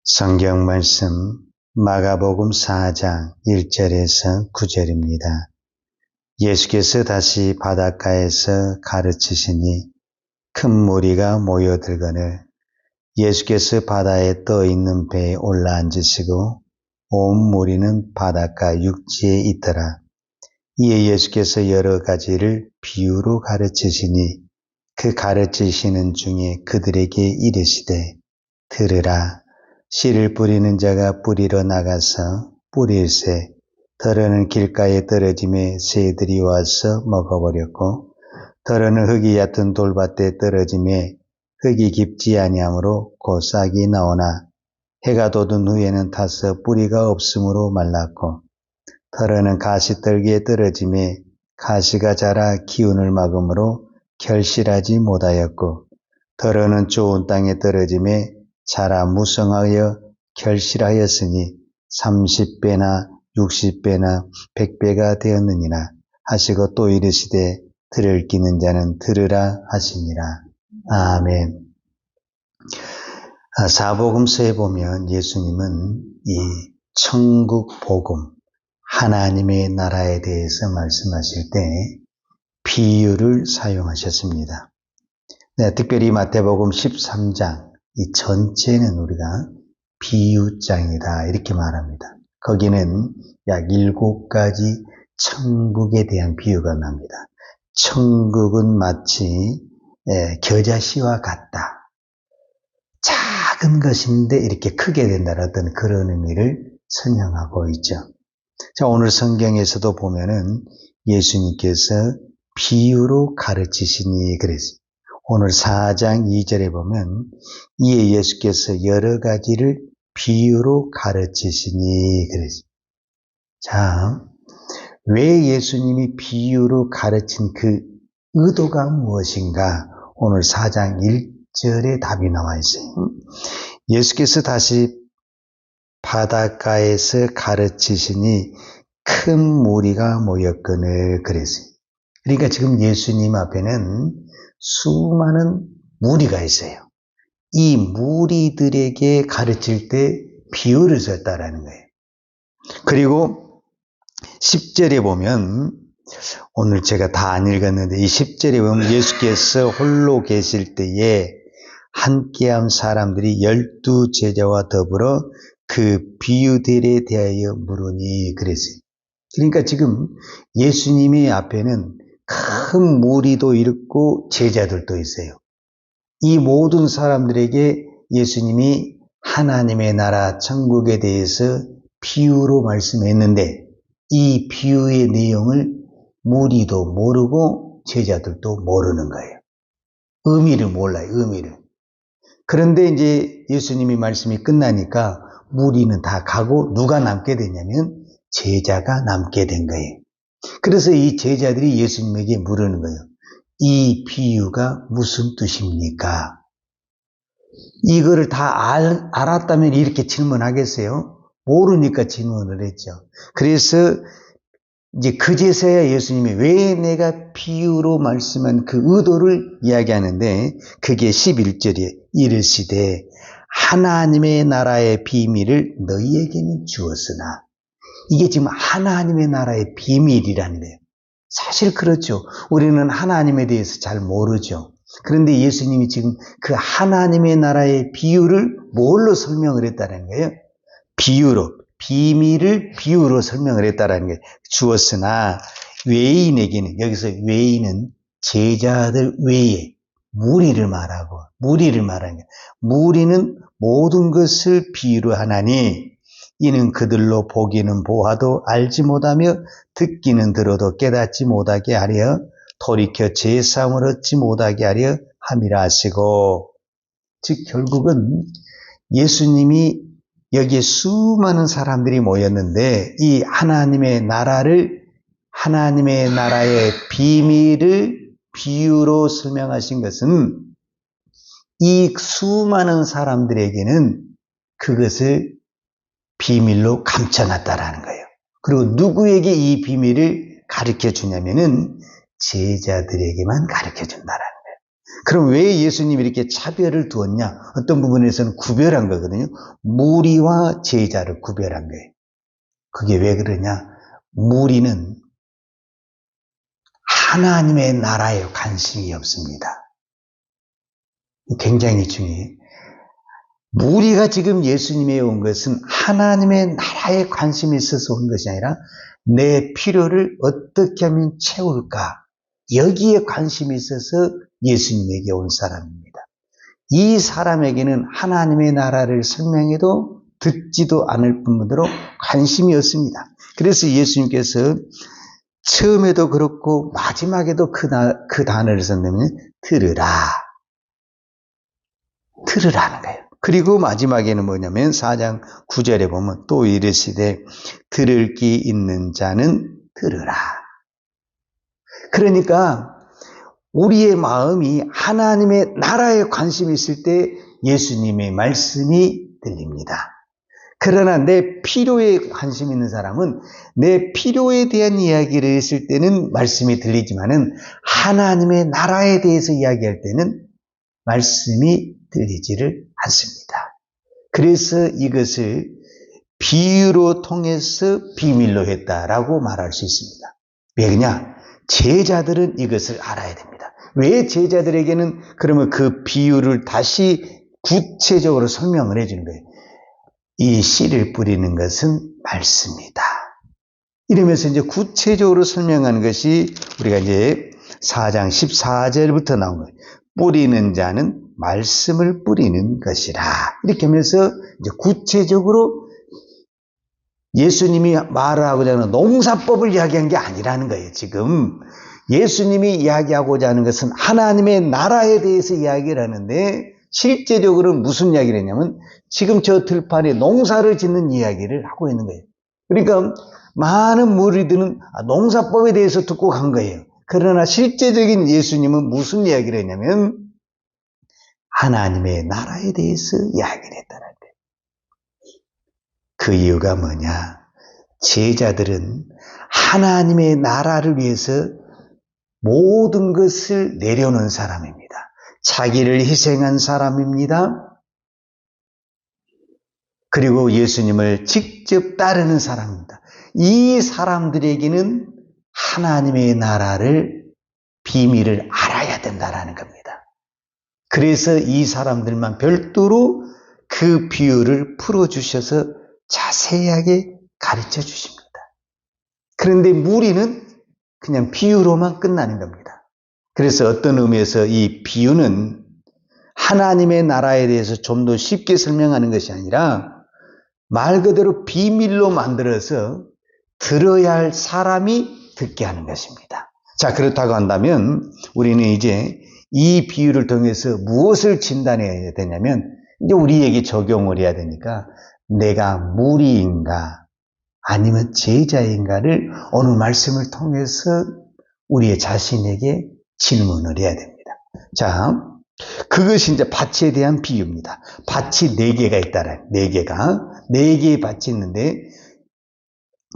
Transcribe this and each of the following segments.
성경 말씀 마가복음 4장 1절에서 9절입니다. 예수께서 다시 바닷가에서 가르치시니 큰 무리가 모여들거늘 예수께서 바다에 떠 있는 배에 올라앉으시고 온 무리는 바닷가 육지에 있더라. 이에 예수께서 여러 가지를 비유로 가르치시니 그 가르치시는 중에 그들에게 이르시되 들으라. 씨를 뿌리는 자가 뿌리러 나가서 뿌릴새 더러는 길가에 떨어짐에 새들이 와서 먹어버렸고 더러는 흙이 얕은 돌밭에 떨어짐에 흙이 깊지 아니하므로 곧 싹이 나오나 해가 돋은 후에는 타서 뿌리가 없으므로 말랐고 더러는 가시떨기에 떨어짐에 가시가 자라 기운을 막으므로 결실하지 못하였고 더러는 좋은 땅에 떨어짐에 자라 무성하여 결실하였으니 30배나 60배나 100배가 되었느니라 하시고 또 이르시되 들을 끼는 자는 들으라 하시니라. 아멘. 사복음서에 보면 예수님은 이 천국 복음, 하나님의 나라에 대해서 말씀하실 때 비유를 사용하셨습니다. 네, 특별히 마태복음 13장 이 전체는 우리가 비유장이다 이렇게 말합니다. 거기는 약 7가지 천국에 대한 비유가 납니다. 천국은 마치 겨자씨와 같다. 작은 것인데 이렇게 크게 된다는 어떤 그런 의미를 설명하고 있죠. 자, 오늘 성경에서도 보면은 예수님께서 비유로 가르치시니 그랬어요. 오늘 4장 2절에 보면 이에 예수께서 여러 가지를 비유로 가르치시니 그랬어요. 자, 왜 예수님이 비유로 가르친 그 의도가 무엇인가? 오늘 4장 1절에 답이 나와 있어요. 예수께서 다시 바닷가에서 가르치시니 큰 무리가 모였거늘 그랬어요. 그러니까 지금 예수님 앞에는 수많은 무리가 있어요. 이 무리들에게 가르칠 때 비유를 썼다라는 거예요. 그리고 10절에 보면 오늘 제가 다 안 읽었는데 이 10절에 보면 예수께서 홀로 계실 때에 함께한 사람들이 12제자와 더불어 그 비유들에 대하여 물으니 그랬어요. 그러니까 지금 예수님의 앞에는 큰 무리도 있고 제자들도 있어요. 이 모든 사람들에게 예수님이 하나님의 나라 천국에 대해서 비유로 말씀했는데 이 비유의 내용을 무리도 모르고 제자들도 모르는 거예요. 의미를 몰라요. 의미를. 그런데 이제 예수님이 말씀이 끝나니까 무리는 다 가고 누가 남게 되냐면 제자가 남게 된 거예요. 그래서 이 제자들이 예수님에게 물으는 거예요. 이 비유가 무슨 뜻입니까? 이거를 다 알았다면 이렇게 질문하겠어요? 모르니까 질문을 했죠. 그래서 이제 그제서야 예수님이 왜 내가 비유로 말씀한 그 의도를 이야기하는데 그게 11절에 이르시되 하나님의 나라의 비밀을 너희에게는 주었으나 이게 지금 하나님의 나라의 비밀이라는 거예요. 사실 그렇죠. 우리는 하나님에 대해서 잘 모르죠. 그런데 예수님이 지금 그 하나님의 나라의 비유를 뭘로 설명을 했다는 거예요? 비유로, 비밀을 비유로 설명을 했다는 거예요. 주었으나 외인에게는, 여기서 외인은 제자들 외에 무리를 말하는 거예요. 무리는 모든 것을 비유로 하나니 이는 그들로 보기는 보아도 알지 못하며 듣기는 들어도 깨닫지 못하게 하려 돌이켜 제사함을 얻지 못하게 하려 함이라 하시고, 즉 결국은 예수님이 여기에 수많은 사람들이 모였는데 이 하나님의 나라의 비밀을 비유로 설명하신 것은 이 수많은 사람들에게는 그것을 비밀로 감춰놨다라는 거예요. 그리고 누구에게 이 비밀을 가르쳐 주냐면은 제자들에게만 가르쳐 준다라는 거예요. 그럼 왜 예수님이 이렇게 차별을 두었냐? 어떤 부분에서는 구별한 거거든요. 무리와 제자를 구별한 거예요. 그게 왜 그러냐? 무리는 하나님의 나라에 관심이 없습니다. 굉장히 중요해요. 무리가 지금 예수님에 온 것은 하나님의 나라에 관심이 있어서 온 것이 아니라 내 필요를 어떻게 하면 채울까? 여기에 관심이 있어서 예수님에게 온 사람입니다. 이 사람에게는 하나님의 나라를 설명해도 듣지도 않을 뿐더러 관심이 없습니다. 그래서 예수님께서 처음에도 그렇고 마지막에도 그 단어를 썼냐면 들으라. 들으라는 거예요. 그리고 마지막에는 뭐냐면 4장 9절에 보면 또 이르시되 들을 귀 있는 자는 들으라. 그러니까 우리의 마음이 하나님의 나라에 관심이 있을 때 예수님의 말씀이 들립니다. 그러나 내 필요에 관심 있는 사람은 내 필요에 대한 이야기를 했을 때는 말씀이 들리지만은 하나님의 나라에 대해서 이야기할 때는 말씀이 들리지를 않습니다. 그래서 이것을 비유로 통해서 비밀로 했다라고 말할 수 있습니다. 왜냐? 제자들은 이것을 알아야 됩니다. 왜 제자들에게는 그러면 그 비유를 다시 구체적으로 설명을 해주는 거예요. 이 씨를 뿌리는 것은 말씀이다. 이러면서 이제 구체적으로 설명하는 것이 우리가 이제 4장 14절부터 나온 거예요. 뿌리는 자는 말씀을 뿌리는 것이라. 이렇게 하면서 이제 구체적으로 예수님이 말하고자 하는 농사법을 이야기한 게 아니라는 거예요. 지금 예수님이 이야기하고자 하는 것은 하나님의 나라에 대해서 이야기를 하는데 실제적으로 무슨 이야기를 했냐면 지금 저 들판에 농사를 짓는 이야기를 하고 있는 거예요. 그러니까 많은 무리들은 농사법에 대해서 듣고 간 거예요. 그러나 실제적인 예수님은 무슨 이야기를 했냐면 하나님의 나라에 대해서 이야기를 했다는 거예요. 그 이유가 뭐냐? 제자들은 하나님의 나라를 위해서 모든 것을 내려놓은 사람입니다. 자기를 희생한 사람입니다. 그리고 예수님을 직접 따르는 사람입니다. 이 사람들에게는 하나님의 나라를 비밀을 알아야 된다는 겁니다. 그래서 이 사람들만 별도로 그 비유를 풀어주셔서 자세하게 가르쳐 주십니다. 그런데 무리는 그냥 비유로만 끝나는 겁니다. 그래서 어떤 의미에서 이 비유는 하나님의 나라에 대해서 좀 더 쉽게 설명하는 것이 아니라 말 그대로 비밀로 만들어서 들어야 할 사람이 듣게 하는 것입니다. 자, 그렇다고 한다면 우리는 이제 이 비유를 통해서 무엇을 진단해야 되냐면 이제 우리에게 적용을 해야 되니까 내가 무리인가 아니면 제자인가를 오늘 말씀을 통해서 우리의 자신에게 질문을 해야 됩니다. 자, 그것이 이제 밭에 대한 비유입니다. 밭이 4개가 있다라. 4개의 밭이 있는데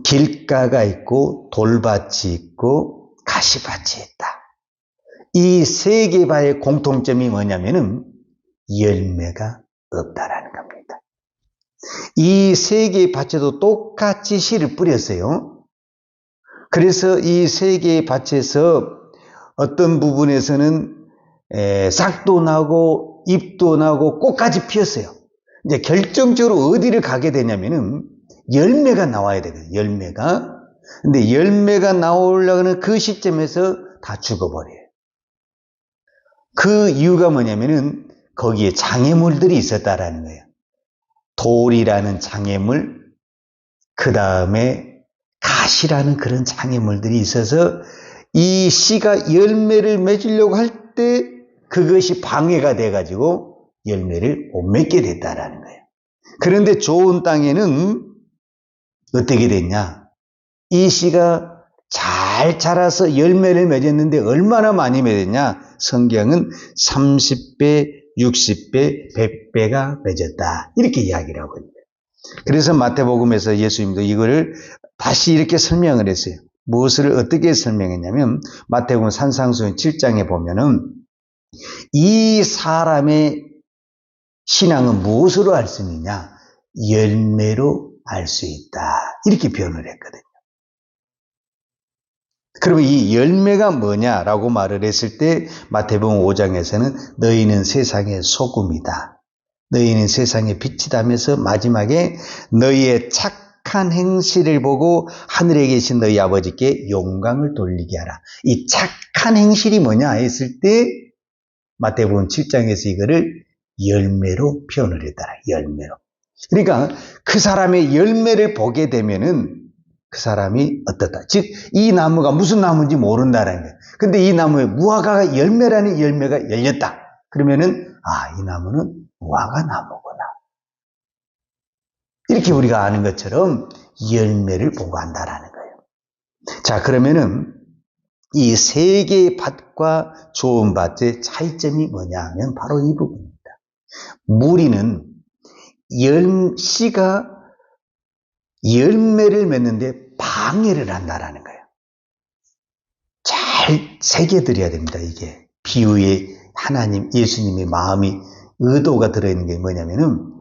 길가가 있고 돌밭이 있고 가시밭이 있다. 이 3개 밭의 공통점이 뭐냐면은 열매가 없다라는 겁니다. 이 3개의 밭에도 똑같이 씨를 뿌렸어요. 그래서 이 3개의 밭에서 어떤 부분에서는 싹도 나고 잎도 나고 꽃까지 피었어요. 이제 결정적으로 어디를 가게 되냐면은 열매가 나와야 되거든요. 열매가. 근데 열매가 나오려는 그 시점에서 다 죽어버려요. 그 이유가 뭐냐면은 거기에 장애물들이 있었다라는 거예요. 돌이라는 장애물, 그 다음에 가시라는 그런 장애물들이 있어서 이 씨가 열매를 맺으려고 할 때 그것이 방해가 돼가지고 열매를 못 맺게 됐다라는 거예요. 그런데 좋은 땅에는 어떻게 됐냐? 이 씨가 잘 자라서 열매를 맺었는데 얼마나 많이 맺었냐? 성경은 30배, 60배, 100배가 맺었다. 이렇게 이야기를 하고 있는 거예요. 그래서 마태복음에서 예수님도 이거를 다시 이렇게 설명을 했어요. 무엇을 어떻게 설명했냐면 마태복음 산상수훈 7장에 보면은 이 사람의 신앙은 무엇으로 알 수 있느냐? 열매로 알 수 있다. 이렇게 표현을 했거든요. 그러면 이 열매가 뭐냐라고 말을 했을 때 마태복음 5장에서는 너희는 세상의 소금이다. 너희는 세상의 빛이다 하면서 마지막에 너희의 착한 행실을 보고 하늘에 계신 너희 아버지께 영광을 돌리게 하라. 이 착한 행실이 뭐냐 했을 때 마태복음 7장에서 이거를 열매로 표현을 했더라. 열매로. 그러니까 그 사람의 열매를 보게 되면은 그 사람이 어떻다. 즉, 이 나무가 무슨 나무인지 모른다라는 거예요. 근데 이 나무에 무화과가 열매라는 열매가 열렸다. 그러면은, 이 나무는 무화과 나무구나. 이렇게 우리가 아는 것처럼 열매를 보고 한다라는 거예요. 자, 그러면은 이 세 개의 밭과 좋은 밭의 차이점이 뭐냐 하면 바로 이 부분입니다. 무리는 씨가 열매를 맺는데 방해를 한다라는 거예요. 잘 새겨드려야 됩니다. 이게 비유에 하나님, 예수님의 마음이 의도가 들어있는 게 뭐냐면은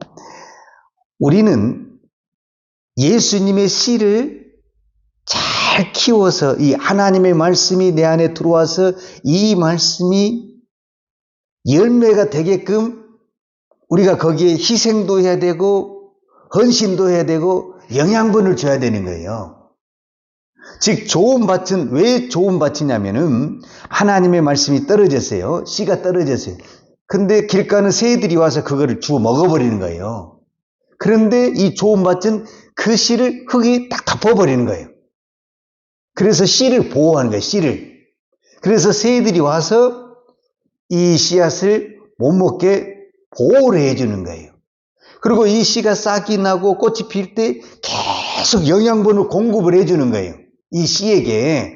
우리는 예수님의 씨를 잘 키워서 이 하나님의 말씀이 내 안에 들어와서 이 말씀이 열매가 되게끔 우리가 거기에 희생도 해야 되고 헌신도 해야 되고 영양분을 줘야 되는 거예요. 즉 좋은 밭은 왜 좋은 밭이냐면은 하나님의 말씀이 떨어졌어요. 씨가 떨어졌어요. 근데 길가는 새들이 와서 그거를 주워 먹어버리는 거예요. 그런데 이 좋은 밭은 그 씨를 흙이 딱 덮어버리는 거예요. 그래서 씨를 보호하는 거예요. 씨를. 그래서 새들이 와서 이 씨앗을 못 먹게 보호를 해주는 거예요. 그리고 이 씨가 싹이 나고 꽃이 필 때 계속 영양분을 공급을 해주는 거예요. 이 씨에게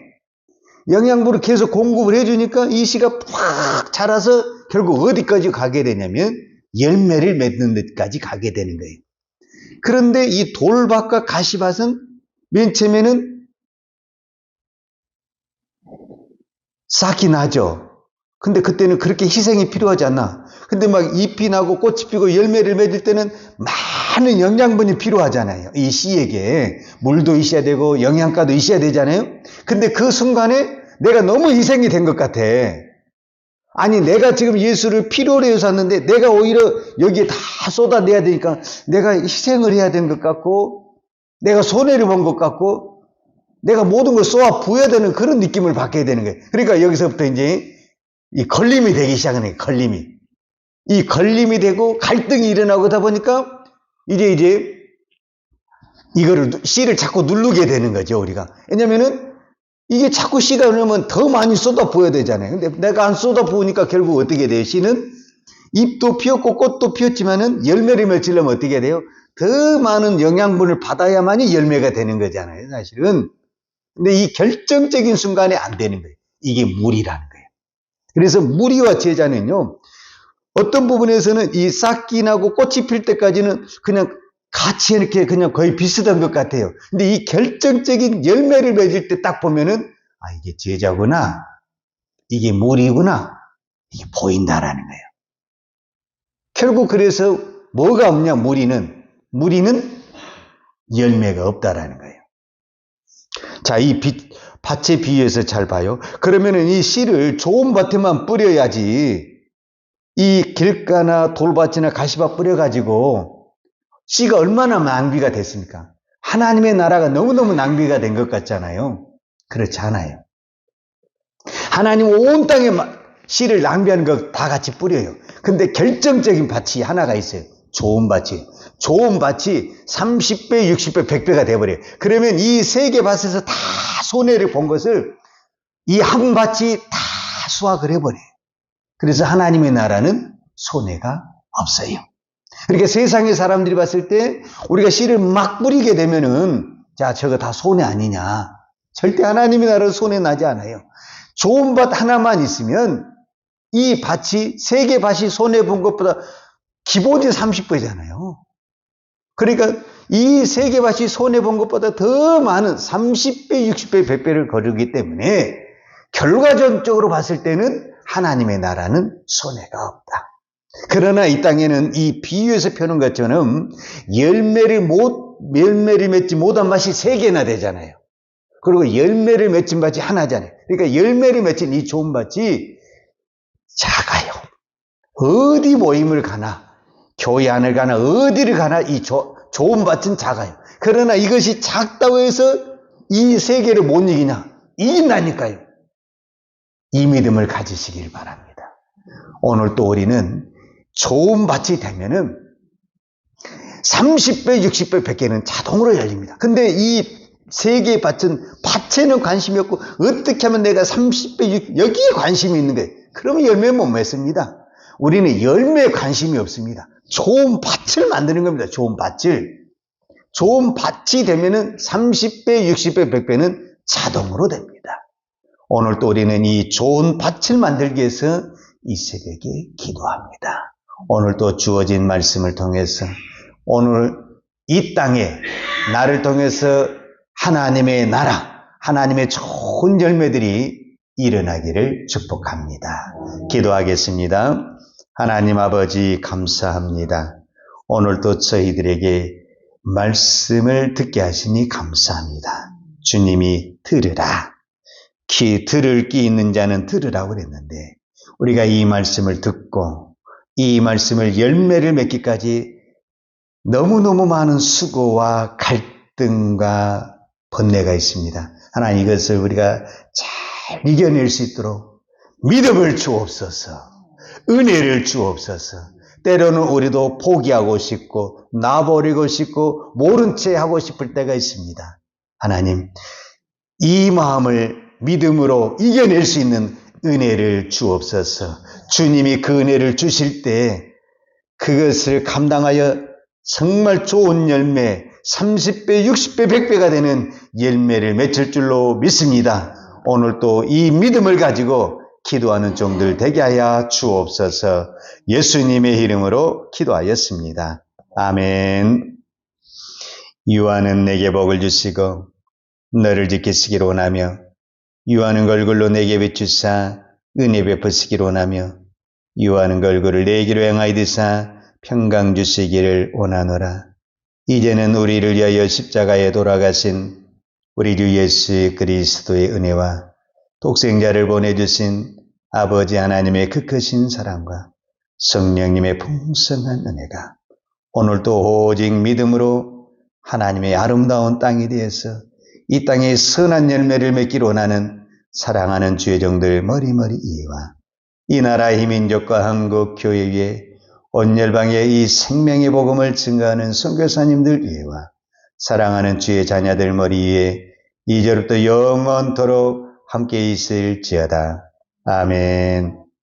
영양분을 계속 공급을 해주니까 이 씨가 팍 자라서 결국 어디까지 가게 되냐면 열매를 맺는 데까지 가게 되는 거예요. 그런데 이 돌밭과 가시밭은 맨 처음에는 싹이 나죠. 근데 그때는 그렇게 희생이 필요하지 않나. 근데 막 잎이 나고 꽃이 피고 열매를 맺을 때는 많은 영양분이 필요하잖아요. 이 씨에게 물도 있어야 되고 영양가도 있어야 되잖아요. 근데 그 순간에 내가 너무 희생이 된 것 같아. 아니 내가 지금 예수를 필요로 해서 샀는데 내가 오히려 여기에 다 쏟아내야 되니까 내가 희생을 해야 되는 것 같고 내가 손해를 본 것 같고 내가 모든 걸 쏘아 부어야 되는 그런 느낌을 받게 되는 거예요. 그러니까 여기서부터 이제 이 걸림이 되기 시작하는 거예요. 걸림이. 이 걸림이 되고 갈등이 일어나고다 보니까 이제 이거를 씨를 자꾸 누르게 되는 거죠, 우리가. 왜냐면은 이게 자꾸 씨가 흐르면 더 많이 쏟아 부어야 되잖아요. 근데 내가 안 쏟아 부으니까 결국 어떻게 돼요? 씨는 잎도 피었고 꽃도 피었지만은 열매를 맺으려면 어떻게 돼요? 더 많은 영양분을 받아야만이 열매가 되는 거잖아요, 사실은. 근데 이 결정적인 순간에 안 되는 거예요. 이게 물이라는 거예요. 그래서 무리와 제자는요, 어떤 부분에서는 이 싹이 나고 꽃이 필 때까지는 그냥 같이 이렇게 그냥 거의 비슷한 것 같아요. 근데 이 결정적인 열매를 맺을 때 딱 보면은, 이게 제자구나. 이게 무리구나. 이게 보인다라는 거예요. 결국 그래서 뭐가 없냐, 무리는 열매가 없다라는 거예요. 자, 이 밭에 비유해서 잘 봐요. 그러면은 이 씨를 좋은 밭에만 뿌려야지 이 길가나 돌밭이나 가시밭 뿌려가지고 씨가 얼마나 낭비가 됐습니까? 하나님의 나라가 너무너무 낭비가 된 것 같잖아요. 그렇지 않아요. 하나님 온 땅에 씨를 낭비하는 거 다 같이 뿌려요. 근데 결정적인 밭이 하나가 있어요. 좋은 밭이. 좋은 밭이 30배, 60배, 100배가 돼버려요. 그러면 이 세 개 밭에서 다 손해를 본 것을 이 한 밭이 다 수확을 해버려요. 그래서 하나님의 나라는 손해가 없어요. 그러니까 세상의 사람들이 봤을 때 우리가 씨를 막 뿌리게 되면은 자, 저거 다 손해 아니냐. 절대 하나님의 나라는 손해 나지 않아요. 좋은 밭 하나만 있으면 이 밭이, 세 개 밭이 손해 본 것보다 기본이 30배잖아요. 그러니까 이 세 개 밭이 손해 본 것보다 더 많은 30배, 60배, 100배를 거두기 때문에 결과적으로 봤을 때는 하나님의 나라는 손해가 없다. 그러나 이 땅에는 이 비유에서 펴는 것처럼 열매를 맺지 못한 밭이 3개나 되잖아요. 그리고 열매를 맺힌 밭이 하나잖아요. 그러니까 열매를 맺힌 이 좋은 밭이 작아요. 어디 모임을 가나, 교회 안을 가나, 어디를 가나 이 좋은 밭은 작아요. 그러나 이것이 작다고 해서 이 3개를 못 이기냐? 이긴다니까요. 이 믿음을 가지시길 바랍니다. 오늘 또 우리는 좋은 밭이 되면은 30배, 60배, 100개는 자동으로 열립니다. 근데 이 3개의 밭은 밭에는 관심이 없고 어떻게 하면 내가 30배, 60배 여기에 관심이 있는 거예요. 그러면 열매 못 맺습니다. 우리는 열매에 관심이 없습니다. 좋은 밭을 만드는 겁니다. 좋은 밭을. 좋은 밭이 되면은 30배, 60배, 100배는 자동으로 됩니다. 오늘 또 우리는 이 좋은 밭을 만들기 위해서 이 새벽에 기도합니다. 오늘 또 주어진 말씀을 통해서 오늘 이 땅에 나를 통해서 하나님의 나라, 하나님의 좋은 열매들이 일어나기를 축복합니다. 기도하겠습니다. 하나님 아버지 감사합니다. 오늘도 저희들에게 말씀을 듣게 하시니 감사합니다. 주님이 들으라. 들을 귀 있는 자는 들으라고 그랬는데 우리가 이 말씀을 듣고 이 말씀을 열매를 맺기까지 너무너무 많은 수고와 갈등과 번뇌가 있습니다. 하나님 이것을 우리가 잘 이겨낼 수 있도록 믿음을 주옵소서. 은혜를 주옵소서. 때로는 우리도 포기하고 싶고 놔버리고 싶고 모른 채 하고 싶을 때가 있습니다. 하나님 이 마음을 믿음으로 이겨낼 수 있는 은혜를 주옵소서. 주님이 그 은혜를 주실 때 그것을 감당하여 정말 좋은 열매 30배, 60배, 100배가 되는 열매를 맺을 줄로 믿습니다. 오늘 또 이 믿음을 가지고 기도하는 종들 되게 하여 주옵소서. 예수님의 이름으로 기도하였습니다. 아멘. 유하는 내게 복을 주시고 너를 지키시기를 원하며 유하는 걸굴로 내게 비추사 은혜 베푸시기를 원하며 유하는 걸굴을 내 길로 행하이드사 평강 주시기를 원하노라. 이제는 우리를 위하여 십자가에 돌아가신 우리 주 예수 그리스도의 은혜와 독생자를 보내주신 아버지 하나님의 그 크신 사랑과 성령님의 풍성한 은혜가 오늘도 오직 믿음으로 하나님의 아름다운 땅에 대해서 이 땅에 선한 열매를 맺기를 원하는 사랑하는 주의 종들 머리머리 이해와 이 나라의 민족과 한국 교회 위에 온 열방에 이 생명의 복음을 증거하는 선교사님들 위에와 사랑하는 주의 자녀들 머리 위에 이제부터 영원토록 함께 있을지어다. 아멘.